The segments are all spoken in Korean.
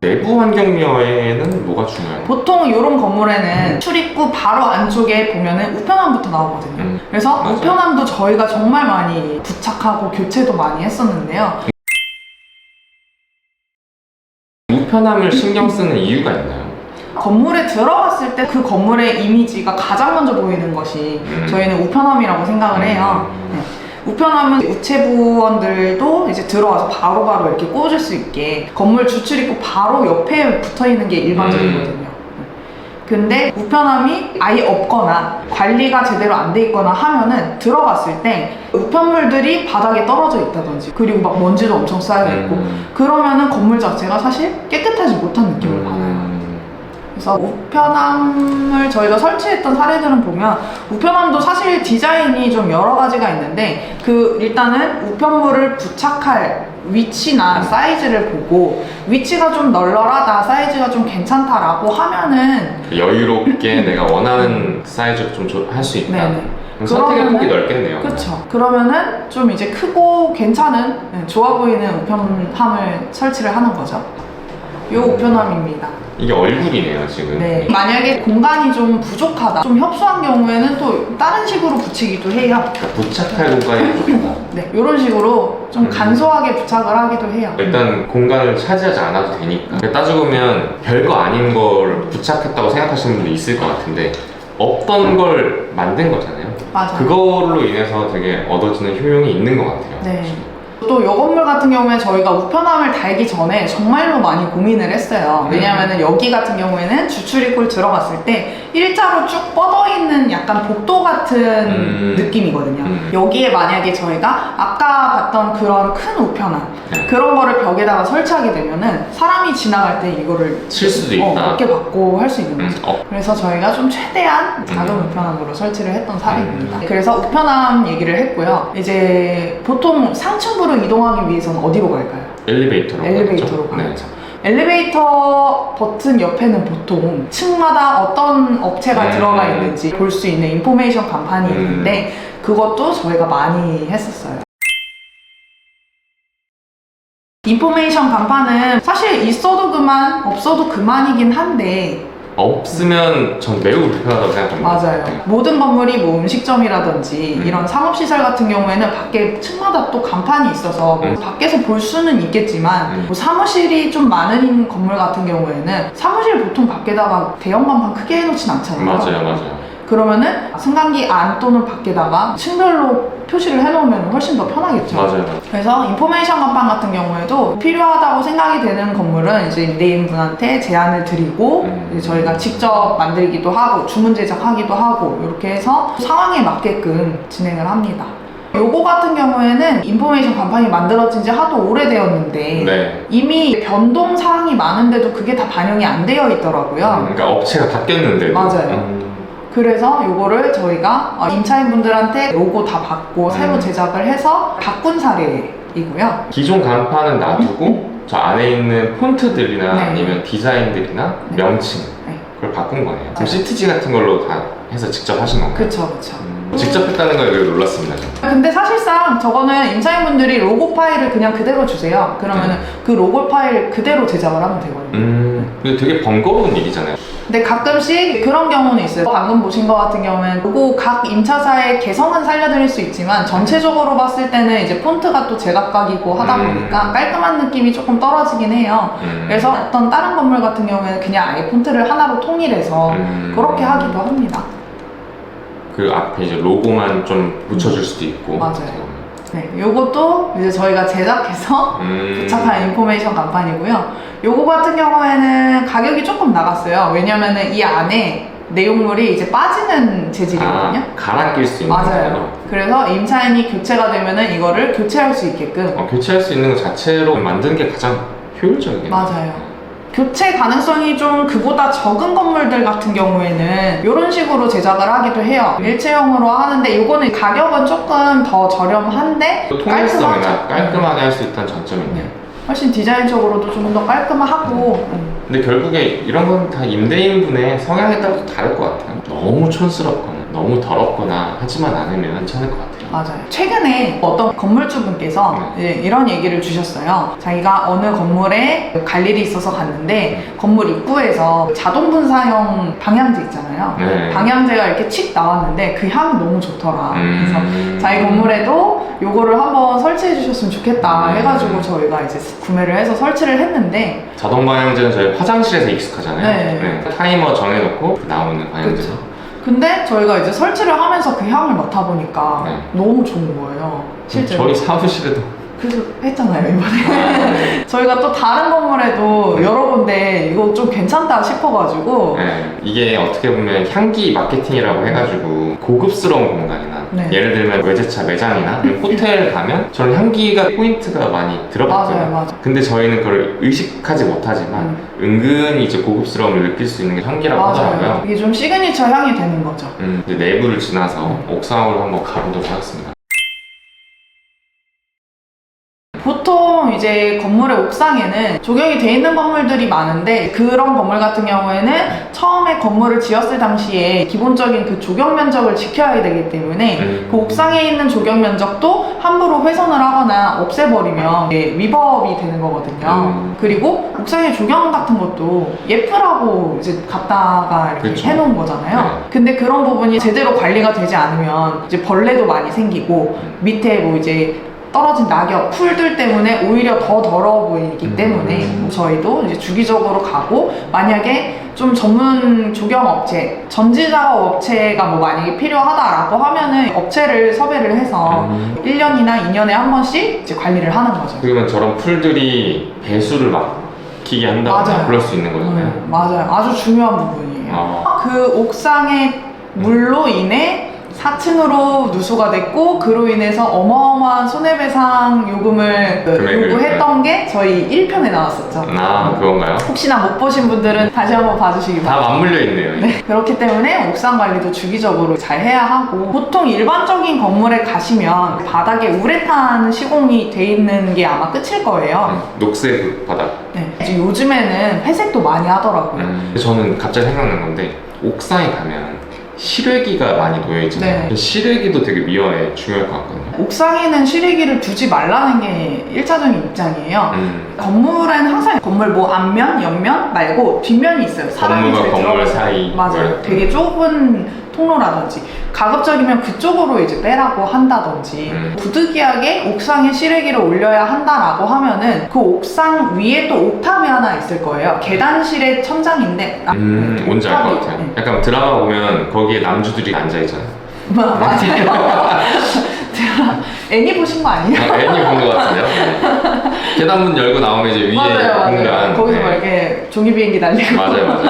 내부 환경미화에는 뭐가 중요해요? 보통 이런 건물에는 출입구 바로 안쪽에 보면은 우편함부터 나오거든요. 그래서 맞아요. 우편함도 저희가 정말 많이 부착하고 교체도 많이 했었는데요. 우편함을 신경 쓰는 이유가 있나요? 건물에 들어갔을 때 그 건물의 이미지가 가장 먼저 보이는 것이 저희는 우편함이라고 생각을 해요. 네. 우편함은 우체부원들도 이제 들어와서 바로바로 이렇게 꽂을 수 있게 건물 주출입구 바로 옆에 붙어 있는 게 일반적이거든요. 근데 우편함이 아예 없거나 관리가 제대로 안 돼 있거나 하면은 들어갔을 때 우편물들이 바닥에 떨어져 있다든지 그리고 막 먼지도 엄청 쌓여 있고 그러면은 건물 자체가 사실 깨끗하지 못한 느낌을 받아요. 그래서 우편함을 저희가 설치했던 사례들은 보면 우편함도 사실 디자인이 좀 여러 가지가 있는데 일단은 우편물을 부착할 위치나 사이즈를 보고 위치가 좀 널널하다, 사이즈가 좀 괜찮다라고 하면은 여유롭게 내가 원하는 사이즈로 좀 할 수 있다. 네네. 선택의 폭이 넓겠네요. 그렇죠. 그러면은 좀 이제 크고 괜찮은 좋아 보이는 우편함을 설치를 하는 거죠. 요 우편함입니다. 이게 얼굴이네요 지금. 네. 만약에 공간이 좀 부족하다, 좀 협소한 경우에는 또 다른 식으로 붙이기도 해요. 그러니까 부착할 공간이 부족하다. 네, 이런 식으로 좀 간소하게 부착을 하기도 해요. 일단 공간을 차지하지 않아도 되니까. 따지고 보면 별거 아닌 걸 부착했다고 생각하시는 분도 있을 것 같은데 없던 걸 만든 거잖아요. 맞아요. 그걸로 인해서 되게 얻어지는 효용이 있는 것 같아요. 네. 또 이 건물 같은 경우에 저희가 우편함을 달기 전에 정말로 많이 고민을 했어요. 왜냐하면 여기 같은 경우에는 주출입구를 들어갔을 때 일자로 쭉 뻗어있는 약간 복도 같은 느낌이거든요. 여기에 만약에 저희가 아까 봤던 그런 큰 우편함 그런 거를 벽에다가 설치하게 되면은 사람이 지나갈 때 이거를 칠 수도 있다. 어깨 받고 할 수 있는 거죠. 그래서 저희가 좀 최대한 작은 우편함으로 설치를 했던 사례입니다. 그래서 우편함 얘기를 했고요. 이제 보통 상층부로 이동하기 위해서는 어디로 갈까요? 엘리베이터로 가겠죠? 가겠죠. 엘리베이터 버튼 옆에는 보통 층마다 어떤 업체가 들어가 있는지 볼 수 있는 인포메이션 간판이 있는데 그것도 저희가 많이 했었어요. 인포메이션 간판은 사실 있어도 그만, 없어도 그만이긴 한데 없으면 전 매우 불편하다고 생각합니다. 맞아요. 모든 건물이 뭐 음식점이라든지 이런 상업시설 같은 경우에는 밖에 층마다 또 간판이 있어서 뭐 밖에서 볼 수는 있겠지만 뭐 사무실이 좀 많은 건물 같은 경우에는 사무실 보통 밖에다가 대형 간판 크게 해놓진 않잖아요. 맞아요. 그러면은 승강기 안 또는 밖에다가 층별로 표시를 해놓으면 훨씬 더 편하겠죠. 맞아요. 그래서 인포메이션 간판 같은 경우에도 필요하다고 생각이 되는 건물은 이제 임대인분한테 제안을 드리고 이제 저희가 직접 만들기도 하고 주문 제작하기도 하고 이렇게 해서 상황에 맞게끔 진행을 합니다. 요거 같은 경우에는 인포메이션 간판이 만들어진 지 하도 오래되었는데 이미 변동 사항이 많은데도 그게 다 반영이 안 되어 있더라고요. 그러니까 업체가 바뀌었는데도. 맞아요. 그래서 요거를 저희가 임차인분들한테 로고 다 받고 새로 제작을 해서 바꾼 사례이고요. 기존 간판은 놔두고 저 안에 있는 폰트들이나 아니면 디자인들이나 명칭 그걸 바꾼 거네요. 그럼 CTG 같은 걸로 다 해서 직접 하신 건가요? 그쵸. 직접 했다는 거에 되게 놀랐습니다. 근데 사실상 저거는 임차인분들이 로고 파일을 그냥 그대로 주세요. 그러면은 그 로고 파일 그대로 제작을 하면 되거든요. 근데 되게 번거로운 일이잖아요. 근데 가끔씩 그런 경우는 있어요. 방금 보신 것 같은 경우는 로고 각 임차사의 개성은 살려드릴 수 있지만 전체적으로 봤을 때는 이제 폰트가 또 제각각이고 하다 보니까 깔끔한 느낌이 조금 떨어지긴 해요. 그래서 어떤 다른 건물 같은 경우에는 그냥 아예 폰트를 하나로 통일해서 그렇게 하기도 합니다. 그 앞에 이제 로고만 좀 붙여줄 수도 있고. 맞아요. 네, 요것도 이제 저희가 제작해서 부착한 인포메이션 간판이고요. 요거 같은 경우에는 가격이 조금 나갔어요. 왜냐면은 이 안에 내용물이 이제 빠지는 재질이거든요. 갈아 낄 수 있는 맞아요. 거예요. 그래서 임차인이 교체가 되면은 이거를 교체할 수 있게끔 교체할 수 있는 것 자체로 만드는 게 가장 효율적이에요. 맞아요. 교체 가능성이 좀 그보다 적은 건물들 같은 경우에는 이런 식으로 제작을 하기도 해요. 일체형으로 하는데 이거는 가격은 조금 더 저렴한데 또 통일성이나 깔끔하게 할 수 있다는 장점이 있네요. 훨씬 디자인적으로도 좀 더 깔끔하고 근데 결국에 이런 건 다 임대인분의 성향에 따라 다를 것 같아요. 너무 촌스럽거나 너무 더럽거나 하지만 않으면 괜찮을 것 같아요. 맞아요. 최근에 어떤 건물주분께서 이제 이런 얘기를 주셨어요. 자기가 어느 건물에 갈 일이 있어서 갔는데 건물 입구에서 자동 분사형 방향제 있잖아요. 네. 방향제가 이렇게 칙 나왔는데 그 향이 너무 좋더라. 그래서 자기 건물에도 요거를 한번 설치해 주셨으면 좋겠다 해가지고 저희가 이제 구매를 해서 설치를 했는데, 자동 방향제는 저희 화장실에서 익숙하잖아요. 네. 타이머 정해놓고 나오는 방향제. 그쵸. 근데 저희가 이제 설치를 하면서 그 향을 맡아보니까 네. 너무 좋은 거예요. 실제로. 저희 사무실에도 그래서 했잖아요, 이번에. 저희가 또 다른 건물에도 여러 군데 이거 좀 괜찮다 싶어가지고. 네, 이게 어떻게 보면 향기 마케팅이라고 해가지고 고급스러운 공간이나 네. 예를 들면 외제차 매장이나 호텔 가면 저는 향기가 포인트가 많이 들어갔거든요. 맞아요. 근데 저희는 그걸 의식하지 못하지만 은근히 이제 고급스러움을 느낄 수 있는 게 향기라고 하더라고요. 맞아요. 이게 좀 시그니처 향이 되는 거죠. 이제 내부를 지나서 옥상으로 한번 가보도록 하겠습니다. 보통 이제 건물의 옥상에는 조경이 돼 있는 건물들이 많은데, 그런 건물 같은 경우에는 처음에 건물을 지었을 당시에 기본적인 그 조경 면적을 지켜야 되기 때문에 그 옥상에 있는 조경 면적도 함부로 훼손을 하거나 없애버리면 이게 위법이 되는 거거든요. 그리고 옥상의 조경 같은 것도 예쁘라고 이제 갖다가 이렇게 그쵸. 해놓은 거잖아요. 네. 근데 그런 부분이 제대로 관리가 되지 않으면 이제 벌레도 많이 생기고 밑에 뭐 이제 떨어진 낙엽, 풀들 때문에 오히려 더 더러워 보이기 때문에 저희도 이제 주기적으로 가고, 만약에 좀 전문 조경 업체, 전지 작업 업체가 뭐 만약에 필요하다라고 하면은 업체를 섭외를 해서 1년이나 2년에 한 번씩 이제 관리를 하는 거죠. 그러면 저런 풀들이 배수를 막히게 한다고 맞아요. 그럴 수 있는 거잖아요. 맞아요. 아주 중요한 부분이에요. 그 옥상의 물로 인해 4층으로 누수가 됐고, 그로 인해서 어마어마한 손해배상 요금을 요구했던 게 저희 1편에 나왔었죠. 그건가요? 혹시나 못 보신 분들은 다시 한번 봐주시기 다 바랍니다. 맞물려 있네요. 네, 그렇기 때문에 옥상 관리도 주기적으로 잘 해야 하고, 보통 일반적인 건물에 가시면 바닥에 우레탄 시공이 돼 있는 게 아마 끝일 거예요. 녹색 바닥. 네, 이제 요즘에는 회색도 많이 하더라고요. 저는 갑자기 생각난 건데, 옥상에 가면 실외기가 많이 놓여있잖아요. 네. 실외기도 되게 미화에 중요할 것 같거든요. 옥상에는 실외기를 두지 말라는 게 1차적인 입장이에요. 건물엔 항상 건물 뭐 앞면, 옆면 말고 뒷면이 있어요. 사람이 건물과 잘 건물 들어가서. 사이. 맞아요. 되게 좁은 통로라든지, 가급적이면 그쪽으로 이제 빼라고 한다든지, 부득이하게 옥상에 실외기를 올려야 한다라고 하면은 그 옥상 위에 또 옥탑이 하나 있을 거예요. 계단실의 천장인데 뭔지 알 것 옥탑이, 같아요. 네. 약간 드라마 보면 거기에 남주들이 앉아있잖아요. 맞아요. 애니 보신 거 아니에요? 애니 본 것 같은데요? 계단문 열고 나오면 이제 위에 맞아요. 공간. 거기서 막 이렇게 종이 비행기 날리고. 맞아요.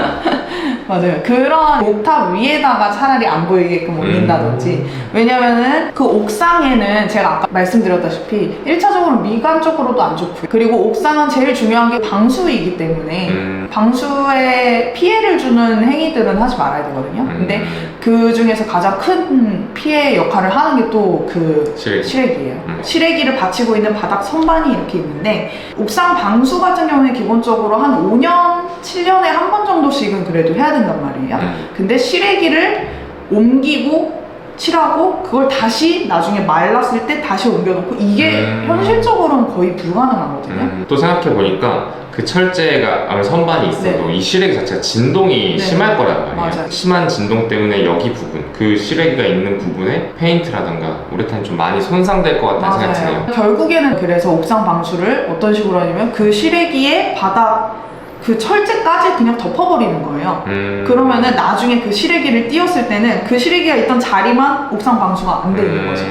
맞아요. 그런 옥탑 위에다가 차라리 안 보이게끔 올린다든지. 왜냐면은 그 옥상에는 제가 아까 말씀드렸다시피 1차적으로 미관 쪽으로도 안 좋고요. 그리고 옥상은 제일 중요한 게 방수이기 때문에 방수에 피해를 주는 행위들은 하지 말아야 되거든요. 근데 그 중에서 가장 큰 피해 역할을 하는 게 또 그 실외기예요. 실외기를 받치고 있는 바닥 선반이 이렇게 있는데, 옥상 방수 같은 경우에 기본적으로 한 5년, 7년에 한 번 정도씩은 그래도 해야 된단 말이에요. 근데 실외기를 옮기고 칠하고 그걸 다시 나중에 말랐을 때 다시 옮겨놓고, 이게 현실적으로는 거의 불가능하거든요. 또 생각해보니까 그 철제가 선반이 있어도 이 실외기 자체가 진동이 심할 거란 말이에요. 맞아요. 심한 진동 때문에 여기 부분, 그 실외기가 있는 부분에 페인트라든가 우레탄이 좀 많이 손상될 것 같다는 생각이 드네요. 결국에는 그래서 옥상 방수를 어떤 식으로 하냐면 그 실외기의 바닥 그 철제까지 그냥 덮어버리는 거예요. 그러면은 나중에 그 실외기를 띄웠을 때는 그 실외기가 있던 자리만 옥상 방수가 안 되는 거죠.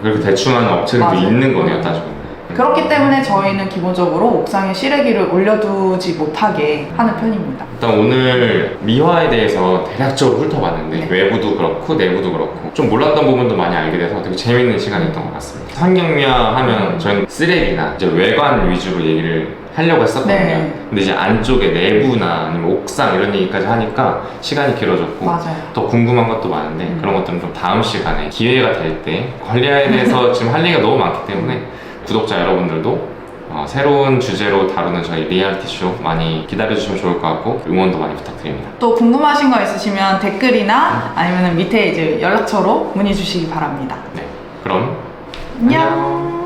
그렇게 대충 하는 업체들도 있는 거네요, 따지고. 그렇기 때문에 저희는 기본적으로 옥상에 실외기를 올려두지 못하게 하는 편입니다. 일단 오늘 미화에 대해서 대략적으로 훑어봤는데 외부도 그렇고 내부도 그렇고 좀 몰랐던 부분도 많이 알게 돼서 되게 재밌는 시간이었던 것 같습니다. 환경미화 하면 저희는 쓰레기나 이제 외관 위주로 얘기를 하려고 했었거든요. 근데 이제 안쪽에 내부나 아니면 옥상 이런 얘기까지 하니까 시간이 길어졌고 더 궁금한 것도 많은데 그런 것들은 좀 다음 시간에 기회가 될 때 관리에 대해서 지금 할 얘기가 너무 많기 때문에 구독자 여러분들도 새로운 주제로 다루는 저희 리얼티쇼 많이 기다려주시면 좋을 것 같고 응원도 많이 부탁드립니다. 또 궁금하신 거 있으시면 댓글이나 아니면 밑에 이제 연락처로 문의 주시기 바랍니다. 네, 그럼 안녕.